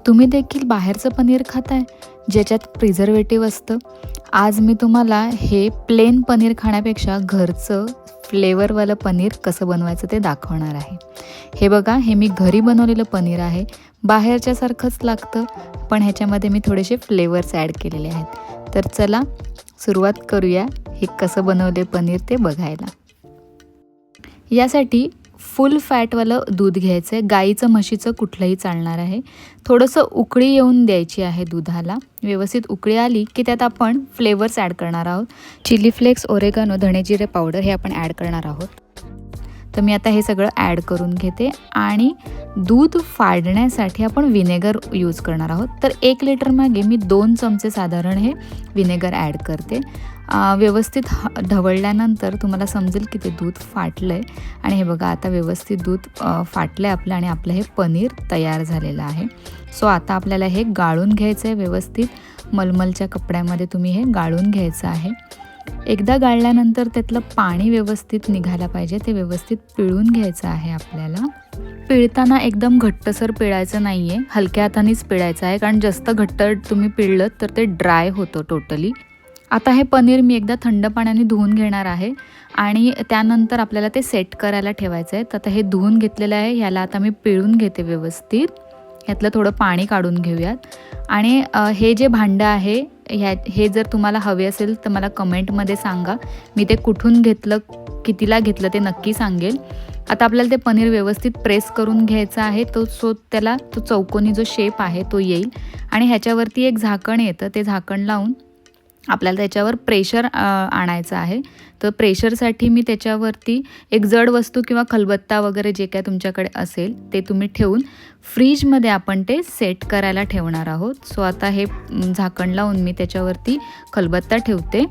तुम्ही देखील बाहेरचं पनीर खाताय ज्याच्यात प्रिझर्वेटिव्ह असतं? आज मी तुम्हाला हे प्लेन पनीर खाण्यापेक्षा घरचं फ्लेवरवालं पनीर कसं बनवायचं ते दाखवणार आहे. हे बघा, हे मी घरी बनवलेलं पनीर आहे. बाहेरच्यासारखंच लागतं, पण ह्याच्यामध्ये मी थोडेसे फ्लेवर्स ॲड केलेले आहेत. तर चला सुरुवात करूया हे कसं बनवले पनीर ते बघायला. यासाठी फुल फॅटवालं दूध घ्यायचं आहे. गाईचं म्हशीचं कुठलंही चालणार आहे. थोडंसं उकळी येऊन द्यायची आहे दुधाला. व्यवस्थित उकळी आली की त्यात आपण फ्लेवर्स ॲड करणार आहोत. चिली फ्लेक्स, ओरेगानो, धणे जिरे पावडर हे आपण ॲड करणार आहोत. तर मी आता हे सगळं ॲड करून घेते आणि दूध फाडण्यासाठी आपण व्हिनेगर यूज करणार आहोत. तर 1 लिटर मागे मी 2 चमचे साधारण हे व्हिनेगर ॲड करते. व्यवस्थित ढवळल्यानंतर तुम्हाला समजेल की ते दूध फाटलं आहे. आणि हे बघा, आता व्यवस्थित दूध फाटलं आहे आपलं आणि आपलं हे पनीर तयार झालेलं आहे. सो आता आपल्याला हे गाळून घ्यायचं आहे. व्यवस्थित मलमलच्या कपड्यामध्ये तुम्ही हे गाळून घ्यायचं आहे. एकदा गाळल्यानंतर त्यातलं पाणी व्यवस्थित निघायला पाहिजे. ते व्यवस्थित पिळून घ्यायचं आहे आपल्याला. पिळताना एकदम घट्टसर पिळायचं नाही आहे, हलक्या हातानेच पिळायचं आहे, कारण जास्त घट्ट तुम्ही पिळलं तर ते ड्राय होतं टोटली. आता हे पनीर मी एकदा थंड पाण्याने धुवून घेणार आहे आणि त्यानंतर आपल्याला ते सेट करायला ठेवायचं आहे. तर आता हे धुवून घेतलेलं आहे. ह्याला आता मी पिळून घेते व्यवस्थित. ह्यातलं थोडं पाणी काढून घेऊयात. आणि हे जे भांडं आहे हे जर तुम्हाला हवे असेल तर मला कमेंटमध्ये सांगा. मी ते कुठून घेतलं, कितीला घेतलं ते नक्की सांगेल. आता आपल्याला ते पनीर व्यवस्थित प्रेस करून घ्यायचं आहे. त्याला तो चौकोनी जो शेप आहे तो येईल. आणि ह्याच्यावरती एक झाकण येतं. ते झाकण लावून आपल्याला त्याच्यावर प्रेशर आणायचं आहे. तर प्रेशरसाठी मी त्याच्यावरती एक जड वस्तू किंवा खलबत्ता वगैरे जे काय तुमच्याकडे असेल ते तुम्ही ठेवून फ्रीजमध्ये आपण ते सेट करायला ठेवणार आहोत. सो आता हे झाकण लावून मी त्याच्यावरती खलबत्ता ठेवते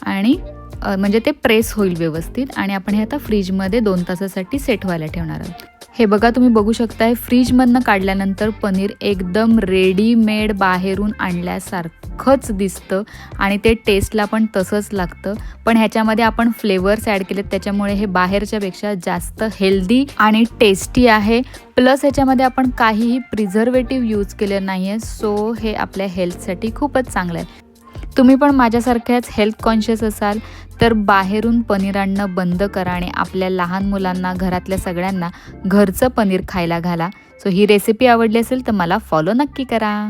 आणि म्हणजे ते प्रेस होईल व्यवस्थित. आणि आपण हे आता फ्रीजमध्ये 2 तासासाठी सेट व्हायला ठेवणार आहोत. हे बघा, तुम्ही बघू शकताय फ्रीजमधनं काढल्यानंतर पनीर एकदम रेडीमेड बाहेरून आणल्यासारखंच दिसतं आणि ते टेस्टला पण तसंच लागतं. पण ह्याच्यामध्ये आपण फ्लेवर्स ॲड केलेत त्याच्यामुळे हे बाहेरच्यापेक्षा जास्त हेल्दी आणि टेस्टी आहे. प्लस ह्याच्यामध्ये आपण काहीही प्रिझर्वेटिव्ह यूज केलं नाही आहे. सो हे आपल्या हेल्थसाठी खूपच चांगलं आहे. तुम्ही पण माझ्यासारख्याच हेल्थ कॉन्शियस असाल तर बाहेरून पनीर आणणं बंद करा आणि आपल्या लहान मुलांना, घरातल्या सगळ्यांना घरचं पनीर खायला घाला. सो ही रेसिपी आवडली असेल तर मला फॉलो नक्की करा.